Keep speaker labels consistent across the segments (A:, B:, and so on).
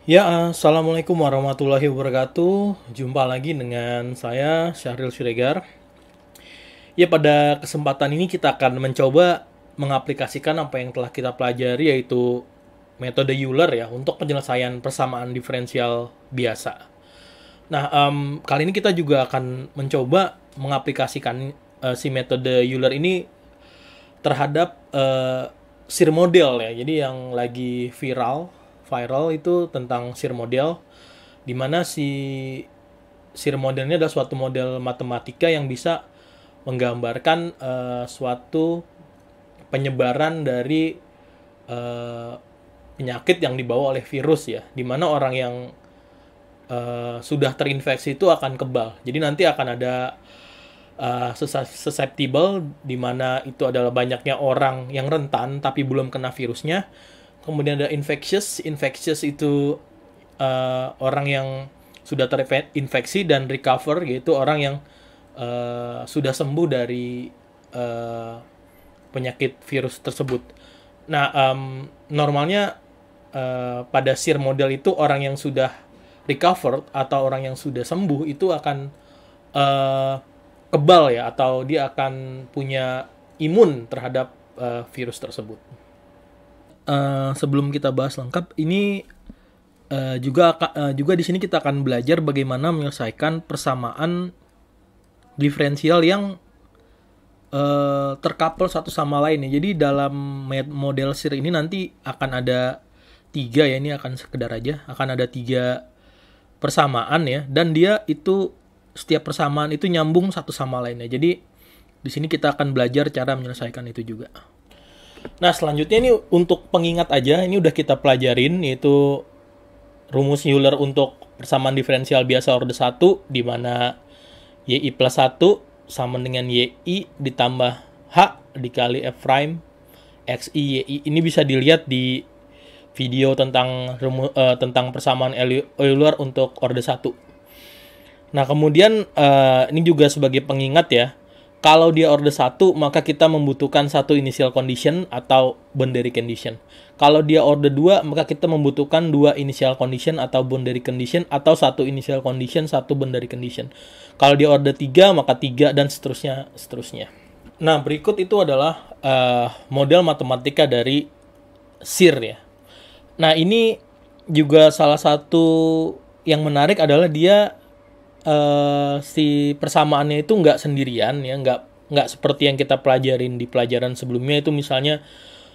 A: Assalamualaikum warahmatullahi wabarakatuh. Jumpa lagi dengan saya, Syahril Siregar. Pada kesempatan ini kita akan mencoba mengaplikasikan apa yang telah kita pelajari, yaitu metode Euler ya, untuk penyelesaian persamaan diferensial biasa. Kali ini kita juga akan mencoba mengaplikasikan si metode Euler ini terhadap SIR model ya. Jadi yang lagi viral itu tentang SIR model, di mana si SIR model ini adalah suatu model matematika yang bisa menggambarkan suatu penyebaran dari penyakit yang dibawa oleh virus ya, di mana orang yang sudah terinfeksi itu akan kebal. Jadi nanti akan ada susceptible, di mana itu adalah banyaknya orang yang rentan tapi belum kena virusnya. Kemudian ada infectious itu orang yang sudah terinfeksi, dan recover, yaitu orang yang sudah sembuh dari penyakit virus tersebut. Normalnya pada SIR model itu orang yang sudah recovered atau orang yang sudah sembuh itu akan kebal ya, atau dia akan punya imun terhadap virus tersebut. Sebelum kita bahas lengkap, ini juga di sini kita akan belajar bagaimana menyelesaikan persamaan diferensial yang terkapel satu sama lain ya. Jadi dalam model SIR ini nanti akan ada 3 ya, ini akan sekedar aja, akan ada 3 persamaan ya, dan dia itu setiap persamaan itu nyambung satu sama lainnya. Jadi di sini kita akan belajar cara menyelesaikan itu juga. Nah, selanjutnya ini untuk pengingat aja, ini udah kita pelajarin, yaitu rumus Euler untuk persamaan diferensial biasa orde 1, di mana YI plus 1 sama dengan YI ditambah H dikali F prime XI YI. Ini bisa dilihat di video tentang persamaan Euler untuk orde 1. Nah, kemudian ini juga sebagai pengingat ya, kalau dia orde 1, maka kita membutuhkan satu initial condition atau boundary condition. Kalau dia orde 2, maka kita membutuhkan 2 initial condition atau boundary condition, atau satu initial condition, satu boundary condition. Kalau dia orde 3, maka 3, dan seterusnya. Nah, berikut itu adalah model matematika dari SIR ya. Nah, ini juga salah satu yang menarik adalah dia si persamaannya itu nggak sendirian ya, nggak seperti yang kita pelajarin di pelajaran sebelumnya, itu misalnya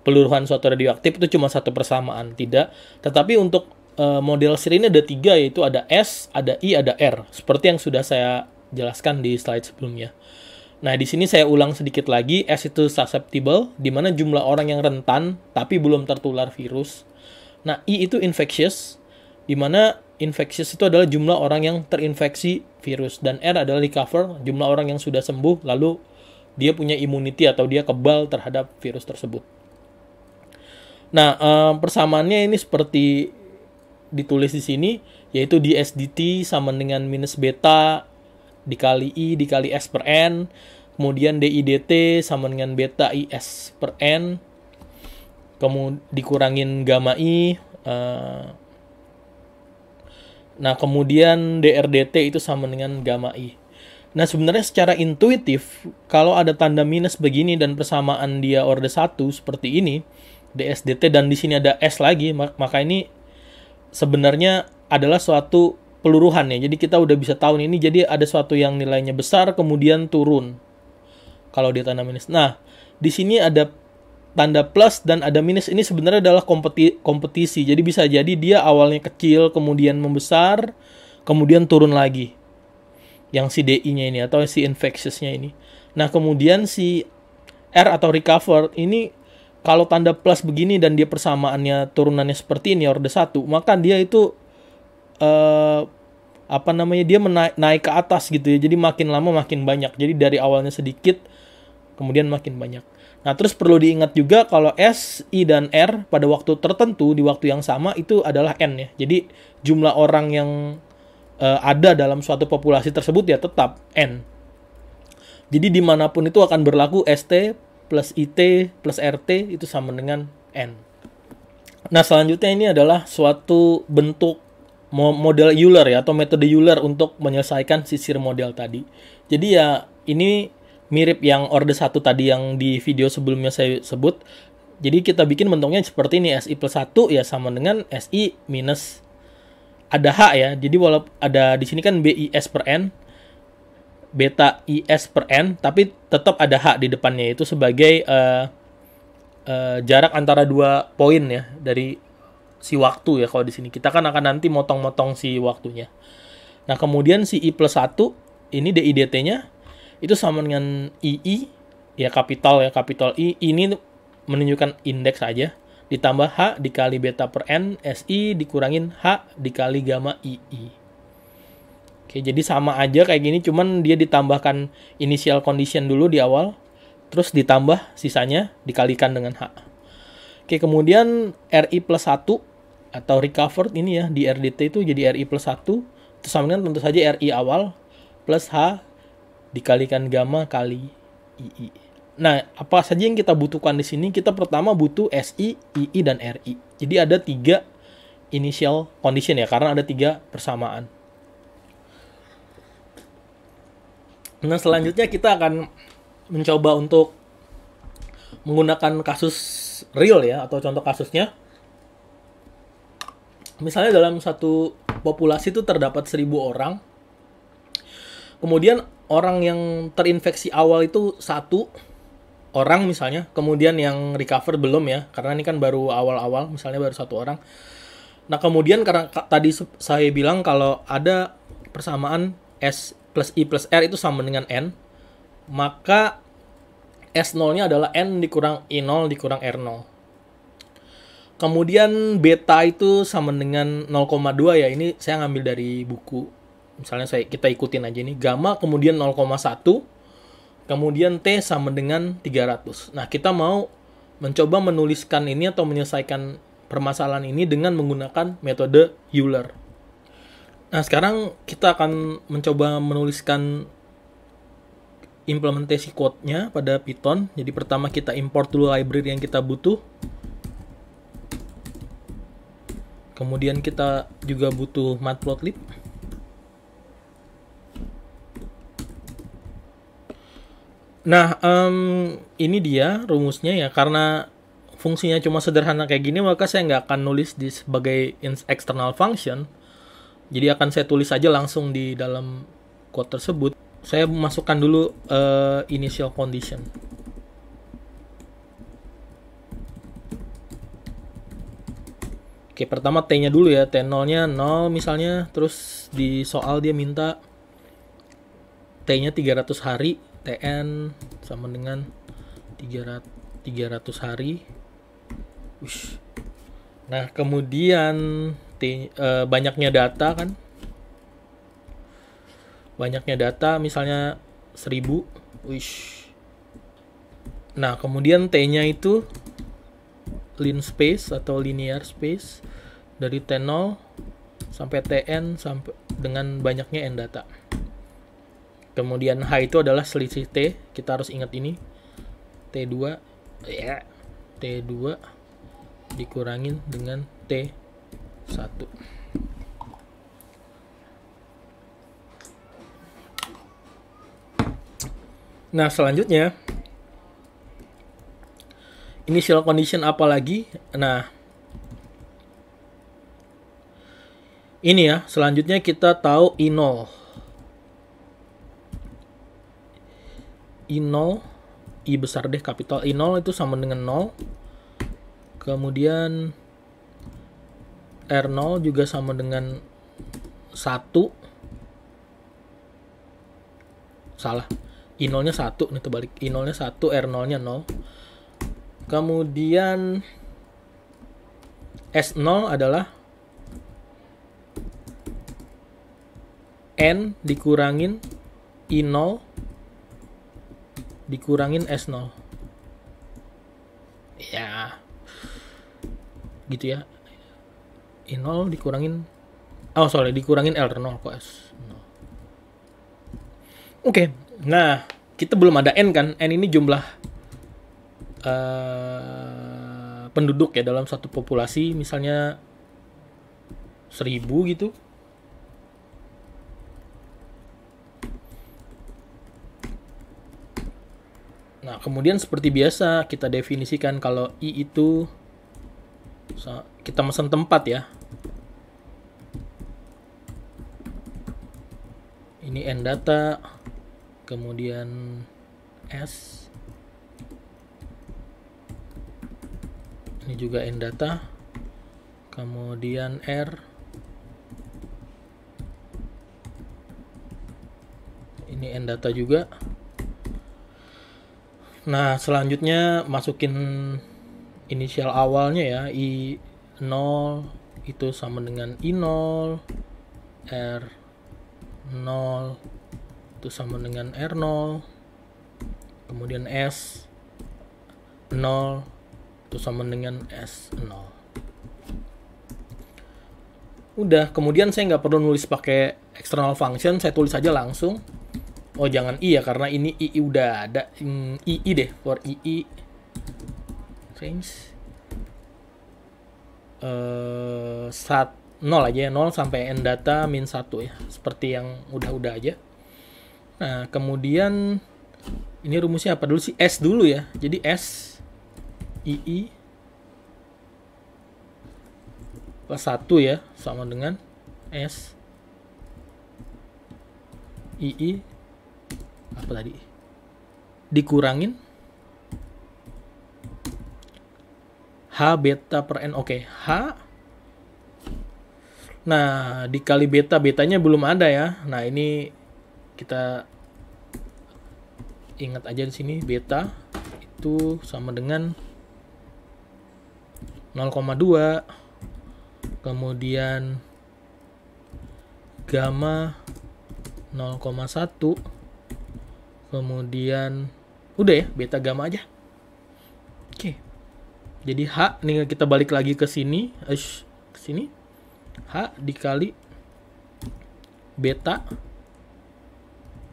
A: peluruhan suatu radioaktif itu cuma satu persamaan, tidak. Tetapi untuk model SIR ini ada 3, yaitu ada S, ada I, ada R, seperti yang sudah saya jelaskan di slide sebelumnya. Nah, di sini saya ulang sedikit lagi. S itu susceptible, di mana jumlah orang yang rentan tapi belum tertular virus. Nah, I itu infectious, di mana infectious itu adalah jumlah orang yang terinfeksi virus, dan R adalah recover, jumlah orang yang sudah sembuh lalu dia punya immunity atau dia kebal terhadap virus tersebut. Nah, persamaannya ini seperti ditulis di sini, yaitu dSdt sama dengan minus beta dikali I dikali S per N, kemudian dIdt sama dengan beta IS per N, kemudian dikurangin gamma I, nah, kemudian drdt itu sama dengan gamma I. Nah, sebenarnya secara intuitif, kalau ada tanda minus begini dan persamaan dia orde 1 seperti ini, dsdt, dan di sini ada S lagi, maka ini sebenarnya adalah suatu peluruhan ya. Jadi kita udah bisa tahu ini, jadi ada suatu yang nilainya besar kemudian turun kalau dia tanda minus. Nah, di sini ada tanda plus dan ada minus, ini sebenarnya adalah kompetisi. Jadi bisa jadi dia awalnya kecil, kemudian membesar, kemudian turun lagi. Yang si DI-nya ini atau si infectious-nya ini. Nah, kemudian si R atau recover ini kalau tanda plus begini dan dia persamaannya turunannya seperti ini orde 1, maka dia itu dia naik ke atas gitu ya. Jadi makin lama makin banyak. Jadi dari awalnya sedikit kemudian makin banyak. Nah, terus perlu diingat juga kalau S, I, dan R pada waktu tertentu, di waktu yang sama, itu adalah N ya. Jadi jumlah orang yang ada dalam suatu populasi tersebut ya tetap N. Jadi dimanapun itu akan berlaku ST plus IT plus RT itu sama dengan N. Nah, selanjutnya ini adalah suatu bentuk model Euler ya, atau metode Euler untuk menyelesaikan sisir model tadi. Jadi ya ini mirip yang orde 1 tadi yang di video sebelumnya saya sebut. Jadi kita bikin bentuknya seperti ini, SI plus 1 ya sama dengan SI minus ada H ya. Jadi walaupun ada di sini kan BIS per N, beta IS per N, tapi tetap ada H di depannya, itu sebagai jarak antara dua poin ya dari si waktu ya. Kalau di sini kita kan akan nanti motong-motong si waktunya. Nah, kemudian si I plus 1 ini DI/dt-nya itu sama dengan II ya, kapital I ini menunjukkan indeks saja, ditambah H dikali beta per N SI dikurangin H dikali gamma II. Oke, jadi sama aja kayak gini, cuman dia ditambahkan initial condition dulu di awal, terus ditambah sisanya dikalikan dengan H. Oke, kemudian RI plus 1 atau recovered ini ya, di RDT itu jadi RI plus 1, itu sama dengan tentu saja RI awal plus H dikalikan gamma kali II. Nah, apa saja yang kita butuhkan di sini? Kita pertama butuh SI, II, dan RI. Jadi ada 3 initial condition ya, karena ada 3 persamaan. Nah, selanjutnya kita akan mencoba untuk menggunakan kasus real ya, atau contoh kasusnya. Misalnya dalam satu populasi itu terdapat 1000 orang. Kemudian orang yang terinfeksi awal itu 1 orang misalnya, kemudian yang recover belum ya, karena ini kan baru awal-awal, misalnya baru 1 orang. Nah, kemudian karena tadi saya bilang kalau ada persamaan S plus I plus R itu sama dengan N, maka S0-nya adalah N dikurang I0 dikurang R0. Kemudian beta itu sama dengan 0,2 ya, ini saya ngambil dari buku. Misalnya kita ikutin aja nih, gamma kemudian 0,1, kemudian T sama dengan 300. Nah, kita mau mencoba menuliskan ini atau menyelesaikan permasalahan ini dengan menggunakan metode Euler. Nah, sekarang kita akan mencoba menuliskan implementasi code-nya pada Python. Jadi pertama kita import dulu library yang kita butuh. Kemudian kita juga butuh matplotlib. Nah, ini dia rumusnya ya. Karena fungsinya cuma sederhana kayak gini, maka saya nggak akan nulis di sebagai external function. Jadi akan saya tulis aja langsung di dalam code tersebut. Saya masukkan dulu initial condition. Oke, pertama T-nya dulu ya. T0-nya 0 misalnya. Terus di soal dia minta T-nya 300 hari. TN sama dengan 300 hari. Ush. Nah, kemudian banyaknya data kan. Banyaknya data misalnya 1000. Wish. Nah, kemudian T-nya itu lin space atau linear space dari T0 sampai Tn sampai dengan banyaknya n data. Kemudian H itu adalah selisih T. Kita harus ingat ini. T2 ya. T2 dikurangin dengan T1. Nah, selanjutnya initial condition apa lagi? Nah, ini ya, selanjutnya kita tahu I0. I0, I besar deh, kapital I0 itu sama dengan 0. Kemudian R0 juga sama dengan 1. Salah. I0-nya 1, nih terbalik. I0-nya 1, R0-nya 0. Kemudian S0 adalah N dikurangin I0 dikurangin S0. Ya. Gitu ya. I0 dikurangin dikurangin L0 kok S0. Oke. Nah, kita belum ada N kan. N ini jumlah penduduk ya dalam satu populasi, misalnya 1000 gitu. Nah, kemudian seperti biasa kita definisikan kalau I itu kita mesen tempat ya. Ini N data, kemudian S. Ini juga N data, kemudian R. Ini N data juga. Nah, selanjutnya masukin inisial awalnya ya, I0 itu sama dengan I0, R0 itu sama dengan R0, kemudian S0 itu sama dengan S0. Udah, kemudian saya nggak perlu nulis pakai external function, saya tulis aja langsung. Oh, jangan I ya, karena ini II udah ada. II deh, for II range 0 aja ya, 0 sampai N data min 1 ya, seperti yang udah aja. Nah, kemudian ini rumusnya apa dulu sih? S dulu ya. Jadi S II plus 1 ya, sama dengan S II apa tadi? Dikurangin H beta per N. Oke, H. Nah, dikali beta, betanya belum ada ya. Nah, ini kita ingat aja di sini, beta itu sama dengan 0,2. Kemudian gamma 0,1. Kemudian udah ya, beta gamma aja. Oke. Jadi H nih, kita balik lagi ke sini, H dikali beta.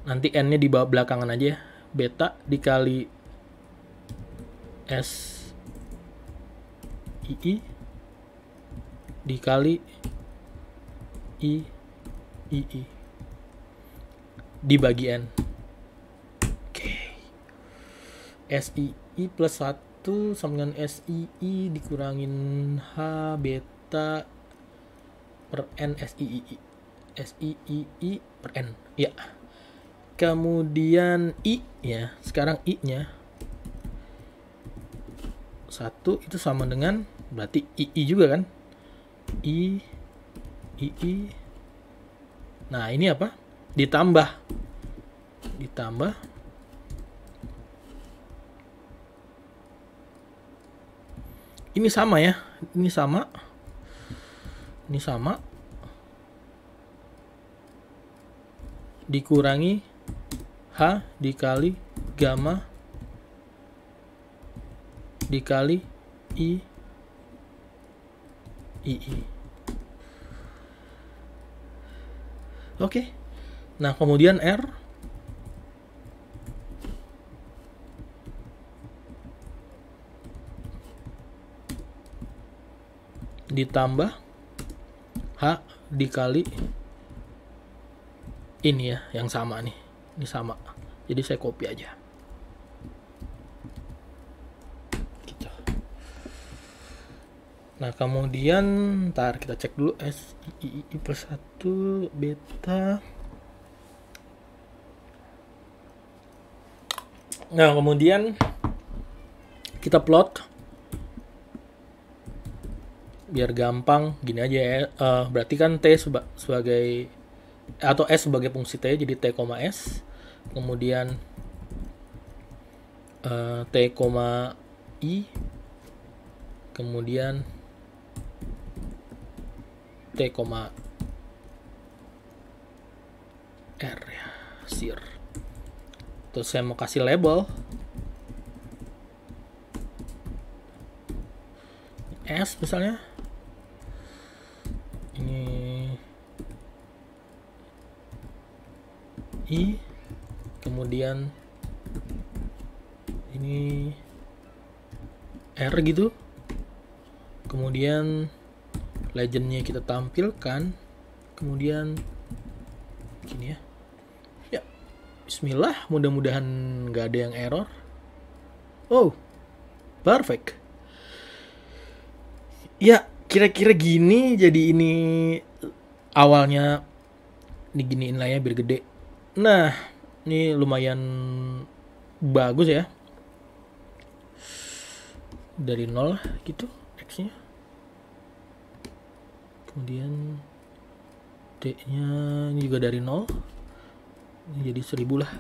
A: Nanti N-nya di bawah belakangan aja ya. Beta dikali S II dikali I dibagi N. SII plus 1 sama dengan SII dikurangin H beta per N SII per N. Ya. Kemudian I ya. Sekarang I-nya 1 itu sama dengan, berarti II juga kan? II. Nah, ini apa? Ditambah. Ini sama ya. Ini sama. Dikurangi H dikali gamma dikali II. Oke. Nah, kemudian R ditambah H dikali ini ya, yang sama nih. Ini sama. Jadi saya copy aja. Gitu. Nah, kemudian ntar kita cek dulu SII plus 1 beta. Nah, kemudian kita plot biar gampang, gini aja ya. Berarti kan T sebagai atau S sebagai fungsi T, jadi T, S. Kemudian T, I. Kemudian T, R ya, sir. Terus saya mau kasih label S misalnya. Ini I, kemudian ini R gitu. kemudian legendnya kita tampilkan, kemudian gini ya. Ya, bismillah, mudah-mudahan nggak ada yang error. Oh, perfect. Ya, kira-kira gini. Jadi ini awalnya diginiin lah ya biar gede. Nah, ini lumayan bagus ya. Dari 0 gitu X-nya. Kemudian D-nya ini juga dari 0. Ini jadi 1000 lah.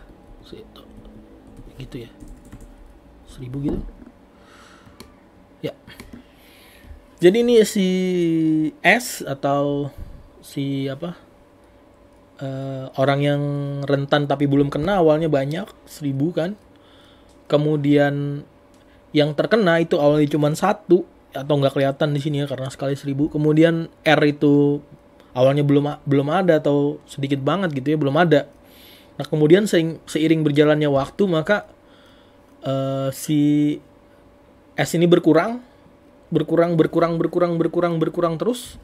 A: Gitu ya. 1000 gitu. Ya. Jadi ini si S atau si apa? Orang yang rentan tapi belum kena awalnya banyak 1000 kan. Kemudian yang terkena itu awalnya cuma 1 atau nggak kelihatan di sini ya karena sekali 1000. Kemudian R itu awalnya belum ada atau sedikit banget gitu ya, belum ada. Nah, kemudian seiring berjalannya waktu maka si S ini berkurang terus.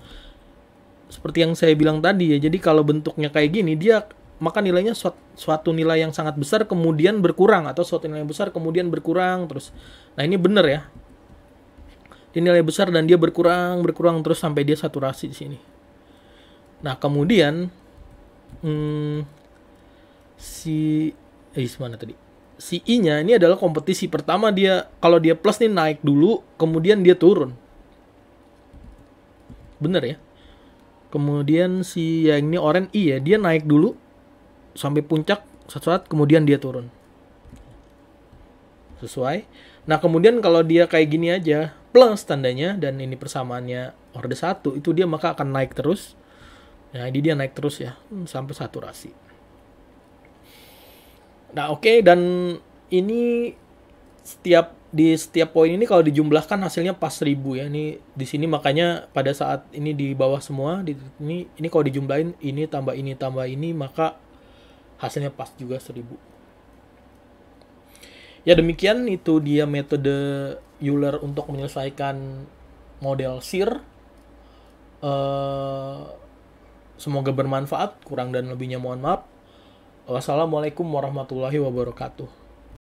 A: Seperti yang saya bilang tadi ya, jadi kalau bentuknya kayak gini, dia maka nilainya suatu nilai yang sangat besar kemudian berkurang, atau suatu nilai yang besar kemudian berkurang terus. Nah, ini bener ya. Ini nilai besar dan dia berkurang terus sampai dia saturasi di sini. Nah, kemudian mana tadi? Si I-nya ini adalah kompetisi. Pertama dia, kalau dia plus nih naik dulu, kemudian dia turun. Bener ya? Kemudian si yang ini orange I ya, dia naik dulu sampai puncak satu saat, kemudian dia turun. Sesuai. Nah, kemudian kalau dia kayak gini aja, plus tandanya, dan ini persamaannya orde 1, itu dia maka akan naik terus. Nah, ini dia naik terus ya, sampai saturasi. Nah, oke, dan ini di setiap poin ini kalau dijumlahkan hasilnya pas 1000 ya. Ini di sini makanya pada saat ini di bawah semua ini kalau dijumlahin ini tambah ini maka hasilnya pas juga 1000. Ya, demikian itu dia metode Euler untuk menyelesaikan model SIR. Semoga bermanfaat, kurang dan lebihnya mohon maaf. Wassalamualaikum warahmatullahi wabarakatuh.